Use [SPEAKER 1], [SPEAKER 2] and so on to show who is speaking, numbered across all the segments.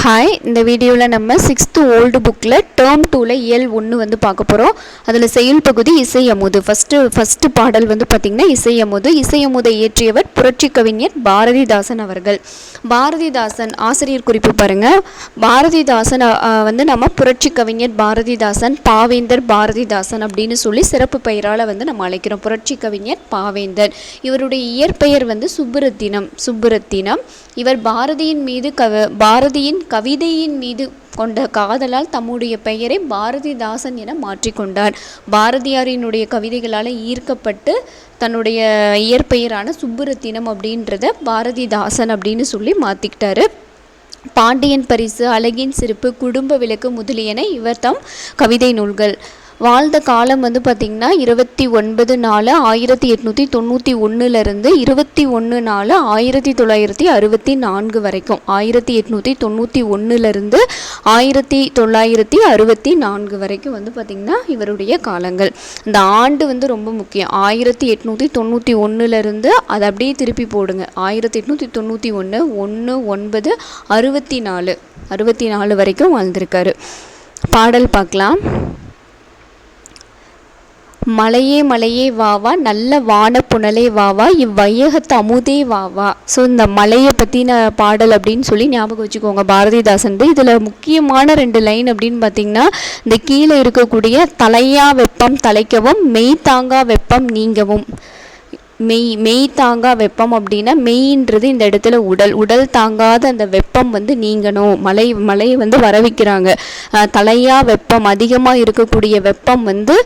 [SPEAKER 1] Hi, இந்த வீடியோவில் நம்ம 6th ஓல்டு புக்கில் டேர்ம் 2ல் இயல் 1 வந்து பார்க்க போகிறோம். அதில் செயல் பகுதி இசை அமுது. ஃபஸ்ட்டு பாடல் வந்து பார்த்திங்கன்னா இசை அமுது. இசை அமுதை இயற்றியவர் புரட்சி கவிஞர் பாரதிதாசன் அவர்கள். பாரதிதாசன் ஆசிரியர் குறிப்பு பாருங்கள். பாரதிதாசன் வந்து நம்ம புரட்சி கவிஞர் பாரதிதாசன், பாவேந்தர் பாரதிதாசன் அப்படின்னு சொல்லி சிறப்பு பெயரால் வந்து நம்ம அழைக்கிறோம். புரட்சி கவிஞர் பாவேந்தர். இவருடைய இயற்பெயர் வந்து சுப்புரத்தினம். இவர் பாரதியின் கவிதையின் மீது கொண்ட காதலால் தம்முடைய பெயரை பாரதிதாசன் என மாற்றிக்கொண்டார். பாரதியாரினுடைய கவிதைகளால் ஈர்க்கப்பட்டு தன்னுடைய இயற்பெயரான சுப்புரத்தினம் அப்படின்றத பாரதிதாசன் அப்படின்னு சொல்லி மாற்றிக்கிட்டாரு. பாண்டியன் பரிசு, அழகின் சிரிப்பு, குடும்ப விளக்கு முதலியன இவர் தம் கவிதை நூல்கள். வாழ்ந்த காலம் வந்து பார்த்திங்கன்னா 29/4/1891 21/4/1964 வரைக்கும். 1891 1964 வரைக்கும் வந்து பார்த்திங்கன்னா இவருடைய காலங்கள். இந்த ஆண்டு வந்து ரொம்ப முக்கியம். 1891 அதை அப்படியே திருப்பி போடுங்க. 1891 1/9/64 வரைக்கும் வாழ்ந்திருக்காரு. பாடல் பார்க்கலாம். மலையே மலையே வாவா, நல்ல வான புனலே வாவா, இவ்வையகத்து அமுதே வாவா. ஸோ இந்த மலையை பற்றின பாடல் அப்படின்னு சொல்லி ஞாபகம் வச்சுக்கோங்க. பாரதிதாசன் இதில் முக்கியமான 2 லைன் அப்படின்னு பார்த்தீங்கன்னா, இந்த கீழே இருக்கக்கூடிய தலையா வெப்பம் தலைக்கவும், மெய் தாங்கா வெப்பம் நீங்கவும். மெய் தாங்கா வெப்பம் அப்படின்னா மெய்ன்றது இந்த இடத்துல உடல் தாங்காத அந்த வெப்பம் வந்து நீங்கணும். மழையை வந்து வரவைக்கிறாங்க. தலையா வெப்பம், அதிகமாக இருக்கக்கூடிய வெப்பம் வந்து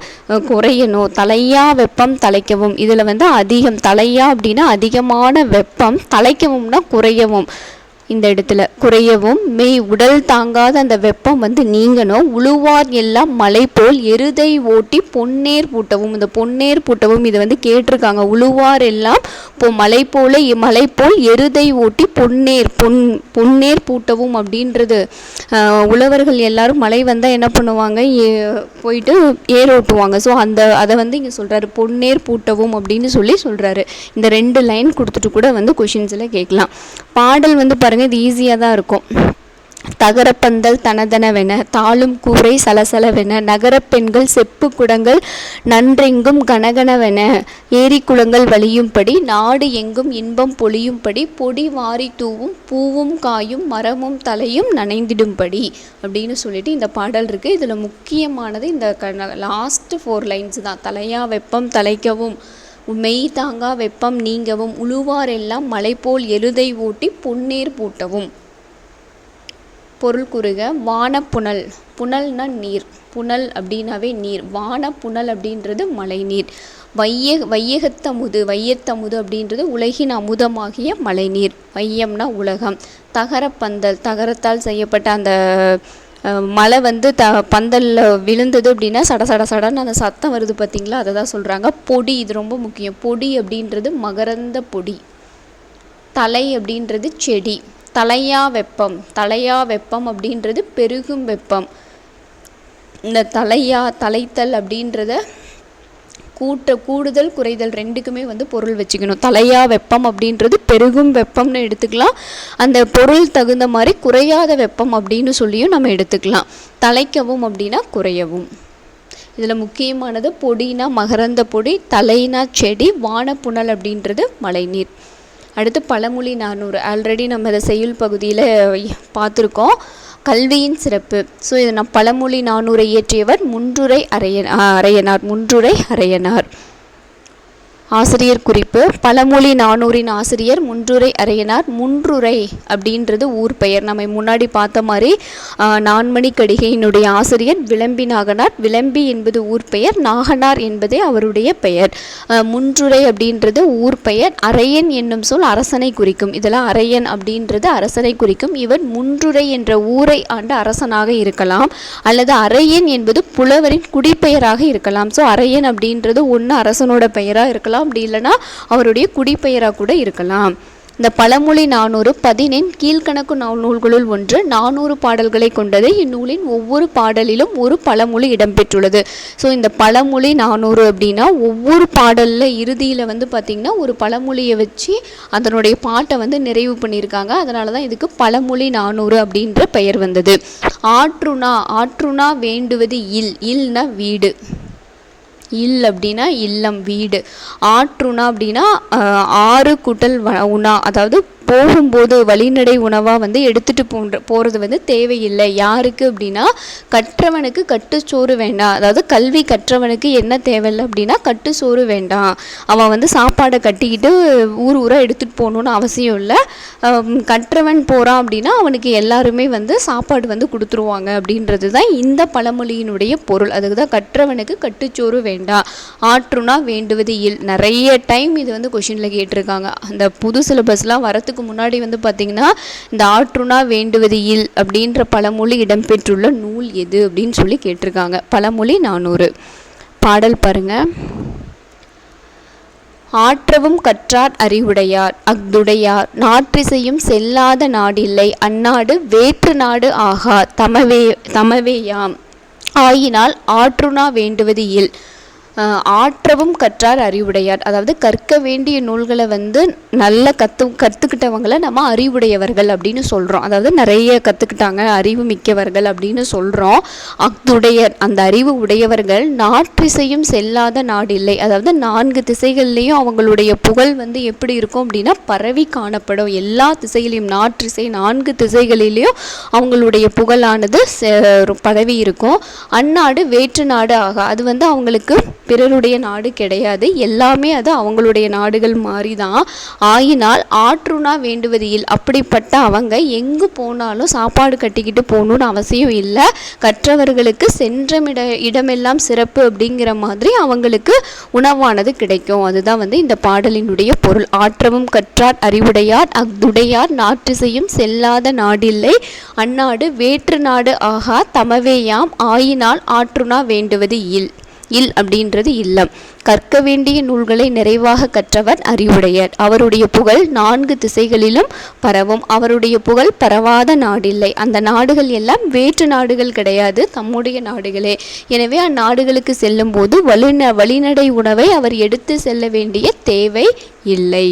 [SPEAKER 1] குறையணும். தலையா வெப்பம் தலைக்கவும். இதில் வந்து அதிகம், தலையா அப்படின்னா அதிகமான வெப்பம், தலைக்கவும்னா குறையவும். இந்த இடத்துல குறையவும், மெய் உடல் தாங்காத அந்த வெப்பம் வந்து நீங்கணும். உழுவார் எல்லாம் மலை போல் எருதை ஓட்டி பொன்னேர் பூட்டவும். இந்த பொன்னேர் பூட்டவும் இது வந்து கேட்டிருக்காங்க. உழுவார் எல்லாம் மலை போல் எருதை ஓட்டி பொன்னேர் பூட்டவும் அப்படின்றது. உழவர்கள் எல்லாரும் மழை வந்தால் என்ன பண்ணுவாங்க, போயிட்டு ஏர் ஓட்டுவாங்க. ஸோ அதை வந்து இங்கே சொல்கிறாரு, பொன்னேர் பூட்டவும் அப்படின்னு சொல்கிறாரு. இந்த 2 லைன் கொடுத்துட்டு கூட வந்து கொஷின்ஸில் கேட்கலாம். பாடல் வந்து பாருங்கள், இது ஈஸியாக தான் இருக்கும். தகரப்பந்தல் தனதனவென, தாளும் கூரை சலசலவென, நகரப் பெண்கள் செப்பு குடங்கள் நன்றெங்கும் கனகனவென, ஏரி குளங்கள் வழியும்படி, நாடு எங்கும் இன்பம் பொழியும்படி, பொடி வாரி தூவும் பூவும் காயும் மரமும் தலையும் நனைந்திடும்படி அப்படின்னு சொல்லிட்டு இந்த பாடல் இருக்குது. இதில் முக்கியமானது இந்த லாஸ்ட் 4 லைன்ஸ் தான். தலையா வெப்பம் தலைக்கவும், மெய் தாங்கா வெப்பம் நீங்கவும், உழுவாரெல்லாம் மலை போல் எருதை ஓட்டி பொன்னேர் பூட்டவும். பொருள் கூறுக. வானப்புனல், புனல்னா நீர், புனல் அப்படின்னாவே நீர். வானப்புனல் அப்படின்றது மழை நீர். வையத்தமுது அப்படின்றது உலகின் அமுதமாகிய மழை நீர். வையம்னா உலகம். தகரப்பந்தல், தகரத்தால் செய்யப்பட்ட அந்த மழை வந்து பந்தலில் விழுந்தது அப்படின்னா சடன்னு அந்த சத்தம் வருது பார்த்திங்களா, அதை தான் சொல்கிறாங்க. பொடி, இது ரொம்ப முக்கியம். பொடி அப்படின்றது மகரந்த பொடி. தலை அப்படின்றது செடி. தலையா வெப்பம் அப்படின்றது பெருகும் வெப்பம். இந்த தலைத்தல் அப்படின்றத கூடுதல் குறைதல் 2க்குமே வந்து பொருள் வச்சுக்கணும். தலையா வெப்பம் அப்படின்றது பெருகும் வெப்பம்னு எடுத்துக்கலாம். அந்த பொருள் தகுந்த மாதிரி குறையாத வெப்பம் அப்படின்னு சொல்லியும் நம்ம எடுத்துக்கலாம். தலைக்கவும் அப்படின்னா குறையவும். இதில் முக்கியமானது பொடினா மகரந்த பொடி, தலைனா செடி, வானப்புனல் அப்படின்றது மழைநீர். அடுத்து பழமொழி 400. ஆல்ரெடி நம்ம இதை செய்யுள் பகுதியில் பார்த்துருக்கோம். கல்வியின் சிறப்பு. ஸோ இதை நான் பழமொழி 400 இயற்றியவர் முன்றுரை அரையனார். ஆசிரியர் குறிப்பு. பழமொழி 400 ஆசிரியர் முன்றுரை அரையனார். முன்றுரை அப்படின்றது ஊர் பெயர். நம்ம முன்னாடி பார்த்த மாதிரி நான்மணி கடிகையினுடைய ஆசிரியர் விளம்பி நாகனார். விளம்பி என்பது ஊர் பெயர், நாகனார் என்பதே அவருடைய பெயர். முன்றுரை அப்படின்றது ஊர் பெயர். அரையன் என்னும் சொல் அரசனை குறிக்கும். இதெல்லாம் அரையன் அப்படின்றது அரசனை குறிக்கும். இவர் முன்றுரை என்ற ஊரை ஆண்ட அரசனாக இருக்கலாம், அல்லது அரையன் என்பது புலவரின் குடிப்பெயராக இருக்கலாம். ஸோ அரையன் அப்படின்றது ஒன்று அரசனோட பெயராக இருக்கலாம், அப்படி இல்லைன்னா அவருடைய குடிப்பெயராக கூட இருக்கலாம். இந்த பழமொழி 400 பதினெண் கீழ்கணக்கு நூல்களுள் ஒன்று. 400 பாடல்களை கொண்டது. இந்நூலின் ஒவ்வொரு பாடலிலும் ஒரு பழமொழி இடம்பெற்றுள்ளது. ஸோ இந்த பழமொழி 400 அப்படின்னா ஒவ்வொரு பாடலில் இறுதியில் வந்து பார்த்திங்கன்னா ஒரு பழமொழியை வச்சு அதனுடைய பாட்டை வந்து நிறைவு பண்ணியிருக்காங்க. அதனால தான் இதுக்கு பழமொழி 400 அப்படின்ற பெயர் வந்தது. ஆற்றுணா வேண்டுவது இல்னா வீடு. இல் அப்படின்னா இல்லம், வீடு. ஆற்றுணா அப்படின்னா ஆறு கூட்டல் உணா, அதாவது போகும்போது வழிநடை உணவாக வந்து எடுத்துகிட்டு போகிறது வந்து தேவையில்லை. யாருக்கு அப்படின்னா கற்றவனுக்கு கட்டுச்சோறு வேண்டாம். அதாவது கல்வி கற்றவனுக்கு என்ன தேவையில்லை அப்படின்னா கட்டுச்சோறு வேண்டாம். அவன் வந்து சாப்பாடை கட்டிக்கிட்டு ஊராக எடுத்துகிட்டு போகணுன்னு அவசியம் இல்லை. கற்றவன் போகிறான் அப்படின்னா அவனுக்கு எல்லாருமே வந்து சாப்பாடு வந்து கொடுத்துருவாங்க அப்படின்றது தான் இந்த பழமொழியினுடைய பொருள். அதுக்கு தான் கற்றவனுக்கு கட்டுச்சோறு வேண்டாம். ஆற்றுணா வேண்டுவது இல். நிறைய டைம் இது வந்து கொஷினில் கேட்டிருக்காங்க. அந்த புது சிலபஸ்லாம் வரத்துக்கு முன்னாடி வந்து பார்த்தீங்கன்னா இந்த ஆற்றுணா வேண்டுவது இல் அப்படின்ற பழமொழி இடம்பெற்றுள்ள நூல் எது அப்படின்னு சொல்லி கேட்டிருக்காங்க. பழமொழி 400. பாடல் பாருங்க. ஆற்றவும் கற்றார் அறிவுடையார் அஃதுடையார் நாற்றிசையும் செல்லாத நாடில்லை அந்நாடு வேற்று நாடு ஆகா தமவேயாம் ஆயினால் ஆற்றுணா வேண்டுவது இல். ஆற்றவும் கற்றார் அறிவுடையார், அதாவது கற்க வேண்டிய நூல்களை வந்து நல்ல கற்றுக்கிட்டவங்களை நம்ம அறிவுடையவர்கள் அப்படின்னு சொல்கிறோம். அதாவது நிறைய கற்றுக்கிட்டாங்க, அறிவு மிக்கவர்கள் அப்படின்னு சொல்கிறோம். அஃதுடையர், அந்த அறிவு உடையவர்கள் நாற்றிசையும் செல்லாத நாடில்லை. அதாவது 4 திசைகள்லேயும் அவங்களுடைய புகழ் வந்து எப்படி இருக்கும் அப்படின்னா பரவி காணப்படும். எல்லா திசையிலையும் நாற்றிசை 4 திசைகளிலையும் அவங்களுடைய புகழானது பரவி இருக்கும். அந்நாடு வேற்று நாடு ஆகா, அது வந்து அவங்களுக்கு பிறருடைய நாடு கிடையாது, எல்லாமே அது அவங்களுடைய நாடுகள் மாதிரி தான். ஆயினால் ஆற்றுணா வேண்டுவதில், அப்படிப்பட்ட அவங்க எங்கு போனாலும் சாப்பாடு கட்டிக்கிட்டு போகணுன்னு அவசியம் இல்லை. கற்றவர்களுக்கு சென்ற இடமெல்லாம் சிறப்பு அப்படிங்கிற மாதிரி அவங்களுக்கு உணவானது கிடைக்கும். அதுதான் வந்து இந்த பாடலினுடைய பொருள். ஆற்றவும் கற்றார் அறிவுடையார் அஃதுடையார் நாற்றிசையும் செல்லாத நாடில்லை அந்நாடு வேற்று நாடு ஆகா தமவேயாம் ஆயினால் ஆற்றுணா வேண்டுவது இல். இல் அப்படின்றது இல்லம். கற்க வேண்டிய நூல்களை நிறைவாக கற்றவர் அறிவுடையர். அவருடைய புகழ் 4 திசைகளிலும் பரவும். அவருடைய புகழ் பரவாத நாடில்லை. அந்த நாடுகள் எல்லாம் வேற்று நாடுகள் கிடையாது, தம்முடைய நாடுகளே. எனவே அந்நாடுகளுக்கு செல்லும் போது வழிநடை உணவை அவர் எடுத்து செல்ல வேண்டிய தேவை இல்லை.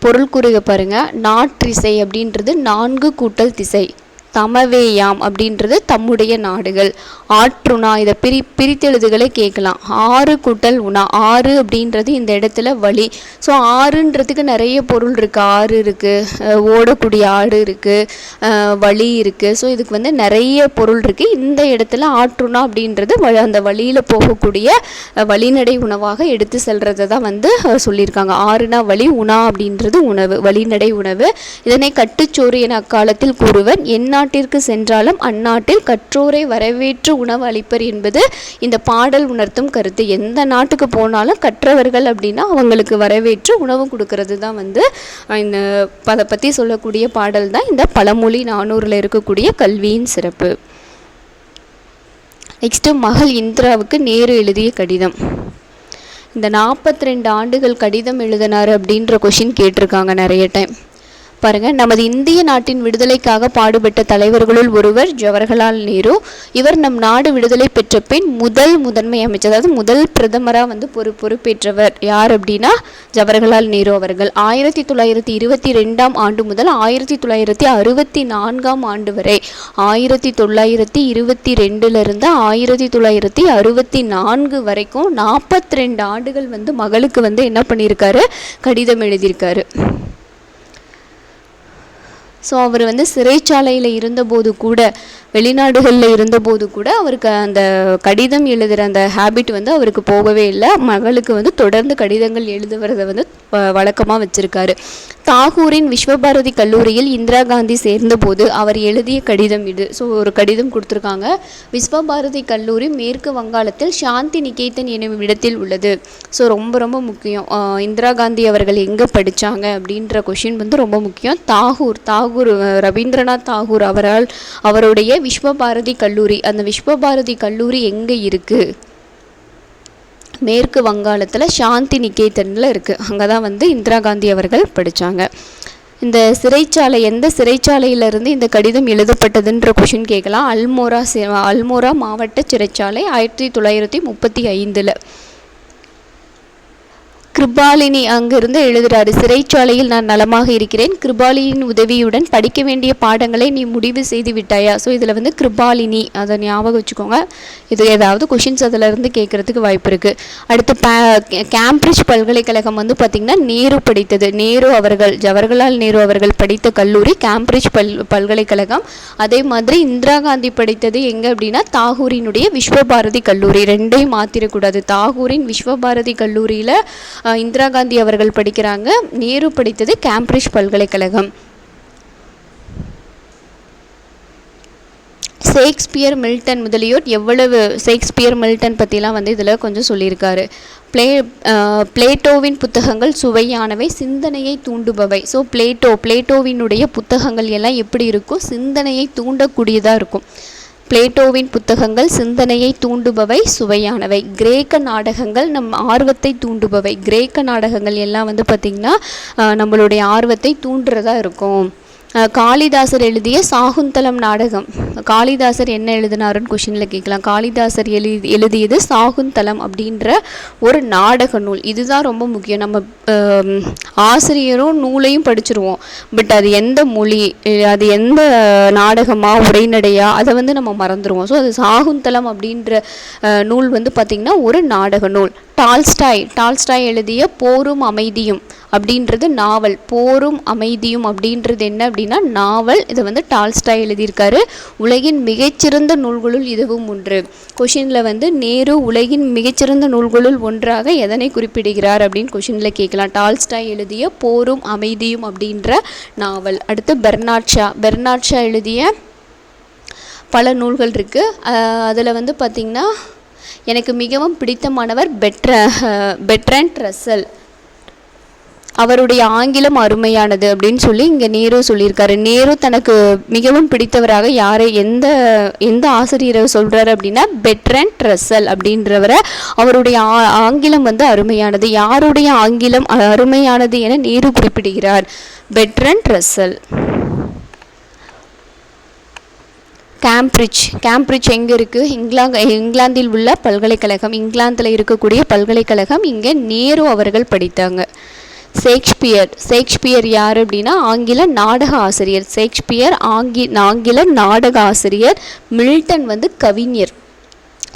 [SPEAKER 1] பொருள் கூறுக பாருங்க. நாற்றிசை அப்படின்றது 4 கூட்டல் திசை. தமவேயாம் அப்படின்றது தம்முடைய நாடுகள். ஆற்றுணா, இதை பிரித்தெழுதுகளை கேட்கலாம். 6 கூட்டல் உணா, 6 அப்படின்றது இந்த இடத்துல வழி. ஸோ 6ன்றதுக்கு நிறைய பொருள் இருக்குது. ஆறு இருக்குது, ஓடக்கூடிய ஆடு இருக்குது, வழி இருக்குது. ஸோ இதுக்கு வந்து நிறைய பொருள் இருக்குது. இந்த இடத்துல ஆற்றுணா அப்படின்றது அந்த வழியில் போகக்கூடிய வழிநடை உணவாக எடுத்து செல்றதை தான் வந்து சொல்லியிருக்காங்க. 6னா வழி, உணா அப்படின்றது உணவு, வழிநடை உணவு. இதனை கட்டுச்சோறு என அக்காலத்தில் கூறுவர். எந்நாட்டிற்கு சென்றாலும் அந்நாட்டில் கற்றோரை வரவேற்று உணவு அளிப்பர் என்பது இந்த பாடல் உணர்த்தும் கருத்து. எந்த நாட்டுக்கு போனாலும் கற்றவர்கள் அப்படின்னா அவங்களுக்கு வரவேற்று உணவு கொடுக்கறது தான் வந்து இந்த அதை பற்றி சொல்லக்கூடிய பாடல் தான் இந்த பழமொழி 400ல் இருக்கக்கூடிய கல்வியின் சிறப்பு. நெக்ஸ்ட்டு மகள் இந்திராவுக்கு நேரு எழுதிய கடிதம். இந்த 42 ஆண்டுகள் கடிதம் எழுதினார் அப்படின்ற கொஷின் கேட்டிருக்காங்க நிறைய டைம். பாருங்க. நமது இந்திய நாட்டின் விடுதலைக்காக பாடுபட்ட தலைவர்களுள் ஒருவர் ஜவஹர்லால் நேரு. இவர் நம் நாடு விடுதலை பெற்ற பின் முதன்மை அமைச்சர், அதாவது முதல் பிரதமராக வந்து பொறுப்பேற்றவர் யார் அப்படின்னா ஜவஹர்லால் நேரு அவர்கள். 1922ஆம் ஆண்டு முதல் 1964ஆம் ஆண்டு வரை, 1922லிருந்து 1964 வரைக்கும் 42 ஆண்டுகள் வந்து மகளுக்கு வந்து என்ன பண்ணியிருக்காரு, கடிதம் எழுதியிருக்காரு. ஸோ அவர் வந்து சிறைச்சாலையில் இருந்தபோது கூட, வெளிநாடுகளில் இருந்தபோது கூட அவருக்கு அந்த கடிதம் எழுதுகிற அந்த ஹேபிட் வந்து அவருக்கு போகவே இல்லை. மகளுக்கு வந்து தொடர்ந்து கடிதங்கள் எழுதுவதை வந்து வழக்கமாக வச்சுருக்காரு. தாகூரின் விஸ்வபாரதி கல்லூரியில் இந்திரா காந்தி சேர்ந்தபோது அவர் எழுதிய கடிதம் இது. ஸோ ஒரு கடிதம் கொடுத்துருக்காங்க. விஸ்வபாரதி கல்லூரி மேற்கு வங்காளத்தில் சாந்தி நிகேதன் எனும் இடத்தில் உள்ளது. ஸோ ரொம்ப ரொம்ப முக்கியம். இந்திரா காந்தி அவர்கள் எங்கே படித்தாங்க அப்படின்ற கொஷின் வந்து ரொம்ப முக்கியம். தாகூர் ரவீந்திரநாத் தாகூர் அவருடைய விஸ்வபாரதி கல்லூரி, அந்த விஸ்வபாரதி கல்லூரி எங்கே இருக்குது மேற்கு வங்காளத்தில் சாந்தி நிகேதனில் இருக்குது. அங்கே தான் வந்து இந்திரா காந்தி அவர்கள் படித்தாங்க. இந்த சிறைச்சாலை எந்த சிறைச்சாலையிலிருந்து இந்த கடிதம் எழுதப்பட்டதுன்ற கொஷின் கேட்கலாம். அல்மோரா மாவட்ட சிறைச்சாலை 1935. கிருபாலினி அங்கிருந்து எழுதுகிறாரு, சிறைச்சாலையில் நான் நலமாக இருக்கிறேன், கிருபாலினியின் உதவியுடன் படிக்க வேண்டிய பாடங்களை நீ முடிவு செய்து விட்டாயா. ஸோ இதில் வந்து கிருபாலினி அதை ஞாபகம் வச்சுக்கோங்க. இது ஏதாவது கொஷின்ஸ் அதிலிருந்து கேட்குறதுக்கு வாய்ப்பு இருக்குது. அடுத்து கேம்பிரிட்ஜ் பல்கலைக்கழகம் வந்து பார்த்திங்கன்னா நேரு படித்தது, ஜவஹர்லால் நேரு அவர்கள் படித்த கல்லூரி கேம்பிரிட்ஜ் பல்கலைக்கழகம். அதே மாதிரி இந்திரா காந்தி படித்தது எங்கே அப்படின்னா தாகூரினுடைய விஸ்வபாரதி கல்லூரி. ரெண்டையும் மாற்றிடக்கூடாது. தாகூரின் விஸ்வபாரதி கல்லூரியில் இந்திரா காந்தி அவர்கள் படிக்கிறாங்க. நேரு படித்தது கேம்பிரிட்ஜ் பல்கலைக்கழகம். ஷேக்ஸ்பியர் மில்டன் முதலியோர் எவ்வளவு ஷேக்ஸ்பியர் மில்டன் பற்றிலாம் வந்து இதில் கொஞ்சம் சொல்லியிருக்காரு. பிளேட்டோவின் புத்தகங்கள் சுவையானவை, சிந்தனையை தூண்டுபவை. ஸோ பிளேட்டோவினுடைய புத்தகங்கள் எல்லாம் எப்படி இருக்கும், சிந்தனையை தூண்டக்கூடியதாக இருக்கும். பிளேட்டோவின் புத்தகங்கள் சிந்தனையை தூண்டுபவை, சுவையானவை. கிரேக்க நாடகங்கள் நம் ஆர்வத்தை தூண்டுபவை. கிரேக்க நாடகங்கள் எல்லாம் வந்து பார்த்திங்கன்னா நம்மளுடைய ஆர்வத்தை தூண்டுறதா இருக்கும். காளிதாசர் எழுதிய சாகுந்தலம் நாடகம், காளிதாசர் என்ன எழுதினாருன்னு கொஷினில் கேட்கலாம். காளிதாசர் எழுதியது சாகுந்தலம் அப்படின்ற ஒரு நாடக நூல். இதுதான் ரொம்ப முக்கியம். நம்ம ஆசிரியரும் நூலையும் படிச்சிருவோம், பட் அது எந்த மொழி, அது எந்த நாடகமாக உரைநடையா, அதை வந்து நம்ம மறந்துடுவோம். ஸோ அது சாகுந்தலம் அப்படின்ற நூல் வந்து பார்த்திங்கன்னா ஒரு நாடக நூல். டால்ஸ்டாய் எழுதிய போரும் அமைதியும் அப்படின்றது நாவல். போரும் அமைதியும் அப்படின்றது என்ன அப்படின்னா நாவல். இதை வந்து டால்ஸ்டாய் எழுதியிருக்காரு. உலகின் மிகச்சிறந்த நூல்களுள் இதுவும் ஒன்று. கொஷினில் வந்து நேரு உலகின் மிகச்சிறந்த நூல்களுள் ஒன்றாக எதனை குறிப்பிடுகிறார் அப்படின்னு கொஷினில் கேட்கலாம். டால்ஸ்டாய் எழுதிய போரும் அமைதியும் அப்படின்ற நாவல். அடுத்து பெர்னாட் ஷா எழுதிய பல நூல்கள் இருக்குது. அதில் வந்து பார்த்திங்கன்னா எனக்கு மிகவும் பிடித்தமானவர் பெர்ட்ராண்ட் ரசல். அவருடைய ஆங்கிலம் அருமையானது அப்படின்னு சொல்லி இங்கே நேரு சொல்லியிருக்காரு. நேரு தனக்கு மிகவும் பிடித்தவராக எந்த ஆசிரியரை சொல்கிறாரு அப்படின்னா பெர்ட்ராண்ட் ரசல் அப்படின்றவரை. அவருடைய ஆங்கிலம் வந்து அருமையானது. யாருடைய ஆங்கிலம் அருமையானது என நேரு குறிப்பிடுகிறார்? Bertrand Russell. கேம்பிரிட்ஜ் எங்கே இருக்குது? இங்கிலாந்தில் உள்ள பல்கலைக்கழகம். இங்கிலாந்தில் இருக்கக்கூடிய பல்கலைக்கழகம். இங்கே நேரு அவர்கள் படித்தாங்க. ஷேக்ஸ்பியர் யார் அப்படின்னா ஆங்கில நாடக ஆசிரியர். ஷேக்ஸ்பியர் ஆங்கில நாடக ஆசிரியர். மில்டன் வந்து கவிஞர்.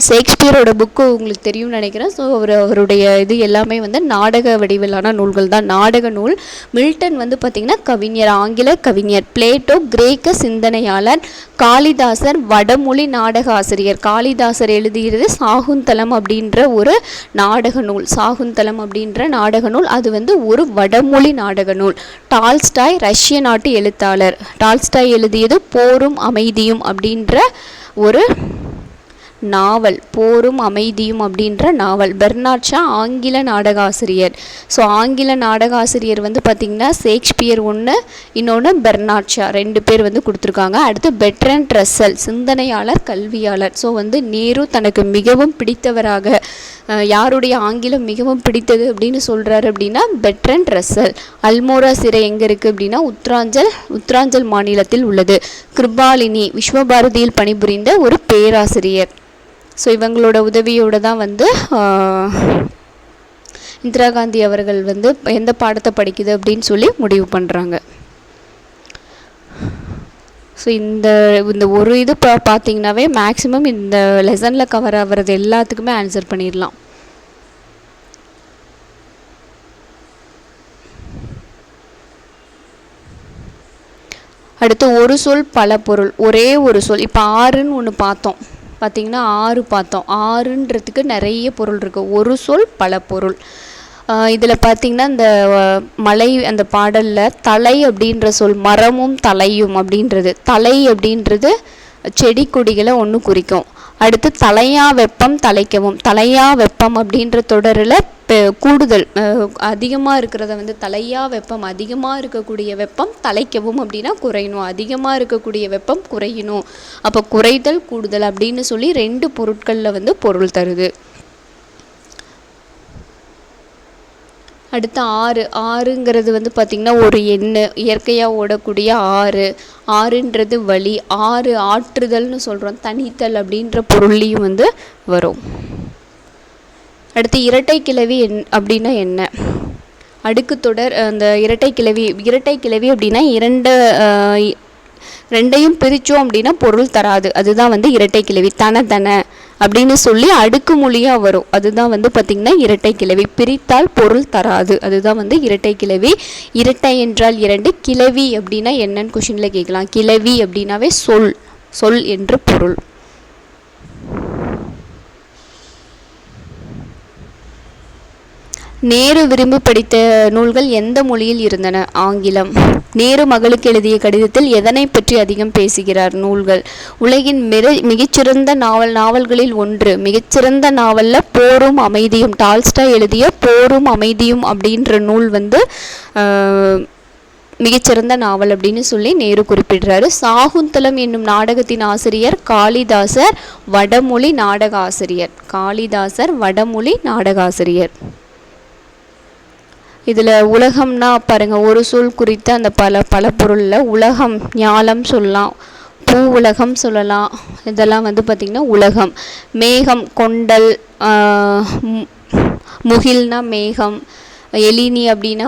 [SPEAKER 1] ஷேக்ஸ்பியரோட புக்கு உங்களுக்கு தெரியும்னு நினைக்கிறேன். ஸோ அவருடைய இது எல்லாமே வந்து நாடக வடிவிலான நூல்கள் தான், நாடக நூல். மில்டன் வந்து பார்த்திங்கன்னா கவிஞர், ஆங்கில கவிஞர். பிளேட்டோ கிரேக்க சிந்தனையாளர். காளிதாசர் வடமொழி நாடக ஆசிரியர். காளிதாசர் எழுதுகிறது சாகுந்தலம் அப்படின்ற ஒரு நாடக நூல். சாகுந்தலம் அப்படின்ற நாடக நூல் அது வந்து ஒரு வடமொழி நாடக நூல். டால்ஸ்டாய் ரஷ்ய நாட்டு எழுத்தாளர். டால்ஸ்டாய் எழுதியது போரும் அமைதியும் அப்படின்ற ஒரு நாவல். போரும் அமைதியும் அப்படின்ற நாவல். பெர்னாட் ஷா ஆங்கில நாடக ஆசிரியர். ஸோ ஆங்கில நாடக ஆசிரியர் வந்து பார்த்திங்கன்னா ஷேக்ஸ்பியர் ஒன்று, இன்னொன்று பெர்னாட் ஷா, 2 பேர் வந்து கொடுத்துருக்காங்க. அடுத்து பெர்ட்ராண்ட் ரசல் சிந்தனையாளர், கல்வியாளர். ஸோ வந்து நேரு தனக்கு மிகவும் பிடித்தவராக யாருடைய ஆங்கிலம் மிகவும் பிடித்தது அப்படின்னு சொல்கிறாரு அப்படின்னா பெர்ட்ராண்ட் ரசல். அல்மோரா சிறை எங்கே இருக்குது அப்படின்னா உத்தராஞ்சல் மாநிலத்தில் உள்ளது. கிருபாலினி விஸ்வபாரதியில் பணிபுரிந்த ஒரு பேராசிரியர். ஸோ இவங்களோட உதவியோடு தான் வந்து இந்திரா காந்தி அவர்கள் வந்து எந்த பாடத்தை படிக்குது அப்படின்னு சொல்லி முடிவு பண்ணுறாங்க. ஸோ இந்த ஒரு இது பார்த்தீங்கன்னாவே மேக்ஸிமம் இந்த லெசனில் கவர் ஆகிறது எல்லாத்துக்குமே ஆன்சர் பண்ணிடலாம். அடுத்து ஒரு சொல் பல பொருள். ஒரே ஒரு சொல். இப்போ ஆறுன்னு ஒன்று பார்த்தோம், பார்த்திங்கன்னா 6 பார்த்தோம். 6ன்றதுக்கு நிறைய பொருள் இருக்குது. ஒரு சொல் பல பொருள். இதில் பார்த்திங்கன்னா இந்த மலை அந்த பாடலில் தலை அப்படின்ற சொல் மரமும் தலையும் அப்படின்றது. தலை அப்படின்றது செடி கொடிகளை ஒன்று குறிக்கும். அடுத்து தலையா வெப்பம் தலைக்கவும். தலையா வெப்பம் அப்படின்ற தொடரில் கூடுதல் அதிகமாக இருக்கிறத வந்து தலையா வெப்பம், அதிகமாக இருக்கக்கூடிய வெப்பம் தலைக்கவும் அப்படின்னா குறையணும், அதிகமாக இருக்கக்கூடிய வெப்பம் குறையணும். அப்போ குறைதல் கூடுதல் அப்படின்னு சொல்லி 2 பொருட்களில் வந்து பொருள் தருது. அடுத்து ஆறு. ஆறுங்கிறது வந்து பார்த்திங்கன்னா ஒரு எண்ணு, இயற்கையாக ஓடக்கூடிய ஆறு. ஆறுன்றது வழி. ஆறு ஆற்றுதல்னு சொல்கிறோம், தனித்தல் அப்படின்ற பொருள்லையும் வந்து வரும். அடுத்து இரட்டை கிளவி அப்படின்னா என்ன? அடுக்கு தொடர். அந்த இரட்டை கிளவி அப்படின்னா ரெண்டையும் பிரித்தோம் அப்படின்னா பொருள் தராது. அதுதான் வந்து இரட்டை கிளவி. தன அப்படின்னு சொல்லி அடுக்கு மொழியாக வரும். அதுதான் வந்து பார்த்திங்கன்னா இரட்டை கிளவி. பிரித்தால் பொருள் தராது. அதுதான் வந்து இரட்டை கிளவி. இரட்டை என்றால் 2, கிளவி அப்படின்னா என்னன்னு கொஷினில் கேட்கலாம். கிளவி அப்படின்னாவே சொல் என்று பொருள். நேரு விரும்பி படித்த நூல்கள் எந்த மொழியில் இருந்தன? ஆங்கிலம். நேரு மகளுக்கு எழுதிய கடிதத்தில் எதனை பற்றி அதிகம் பேசுகிறார்? நூல்கள். உலகின் மிகச்சிறந்த நாவல்களில் ஒன்று. மிகச்சிறந்த நாவலில் போரும் அமைதியும், டால்ஸ்டாய் எழுதிய போரும் அமைதியும் அப்படின்ற நூல் வந்து மிகச்சிறந்த நாவல் அப்படின்னு சொல்லி நேரு குறிப்பிடுறாரு. சாகுந்தலம் என்னும் நாடகத்தின் ஆசிரியர் காளிதாசர், வடமொழி நாடக ஆசிரியர். காளிதாசர் வடமொழி நாடக ஆசிரியர். இதில் உலகம்னா பாருங்கள், ஒரு சொல் குறித்த அந்த பல பொருளில் உலகம், ஞாலம் சொல்லலாம், பூ உலகம் சொல்லலாம். இதெல்லாம் வந்து பார்த்திங்கன்னா உலகம். மேகம், கொண்டல், முகில்னா மேகம். எலினி அப்படின்னா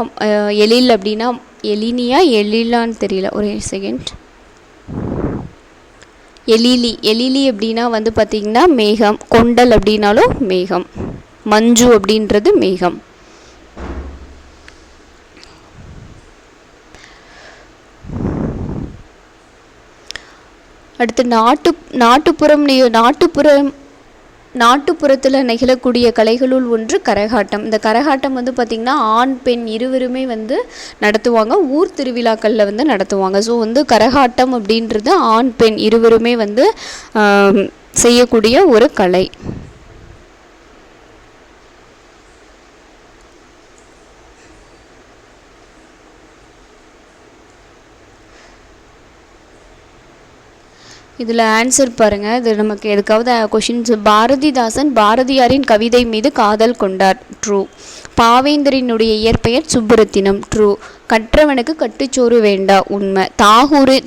[SPEAKER 1] எழில் அப்படின்னா எலினியா எழிலான்னு தெரியல, ஒரே செகண்ட். எழிலி அப்படின்னா வந்து பார்த்திங்கன்னா மேகம். கொண்டல் அப்படின்னாலும் மேகம். மஞ்சு அப்படின்றது மேகம். அடுத்து நாட்டுப்புறத்தில் நிகழக்கூடிய கலைகளுள் ஒன்று கரகாட்டம். இந்த கரகாட்டம் வந்து பார்த்திங்கன்னா ஆண் பெண் இருவருமே வந்து நடத்துவாங்க. ஊர் திருவிழாக்களில் வந்து நடத்துவாங்க. ஸோ வந்து கரகாட்டம் அப்படின்றது ஆண் பெண் இருவருமே வந்து செய்யக்கூடிய ஒரு கலை. இதில் ஆன்சர் பாருங்கள். இது நமக்கு எதுக்காவது கொஷின்ஸ். பாரதிதாசன் பாரதியாரின் கவிதை மீது காதல் கொண்டார். ட்ரூ. பாவேந்தரினுடைய இயற்பெயர் சுப்புரத்தினம். ட்ரூ. கற்றவனுக்கு கட்டுச்சோறு வேண்டா. உண்மை.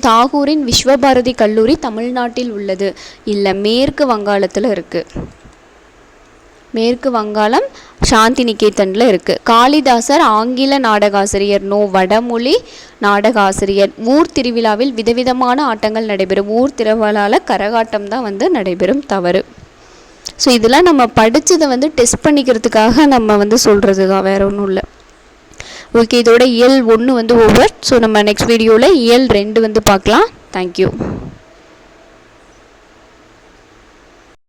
[SPEAKER 1] தாகூரின் விஸ்வபாரதி கல்லூரி தமிழ்நாட்டில் உள்ளது. இல்லை, மேற்கு வங்காளத்தில் இருக்குது. மேற்கு வங்காளம் சாந்தி நிகேதனில் இருக்குது. காளிதாசர் ஆங்கில நாடகாசிரியர். நோ, வடமொழி நாடகாசிரியர். ஊர் திருவிழாவில் விதவிதமான ஆட்டங்கள் நடைபெறும். ஊர் திருவிழாவில் கரகாட்டம் தான் வந்து நடைபெறும். தவறு. ஸோ இதெல்லாம் நம்ம படித்ததை வந்து டெஸ்ட் பண்ணிக்கிறதுக்காக நம்ம வந்து சொல்கிறது தான், வேறு ஒன்றும் இல்லை. ஓகே, இதோட இயல் 1 வந்து ஓவர். ஸோ நம்ம நெக்ஸ்ட் வீடியோவில் இயல் 2 வந்து பார்க்கலாம். தேங்க்யூ.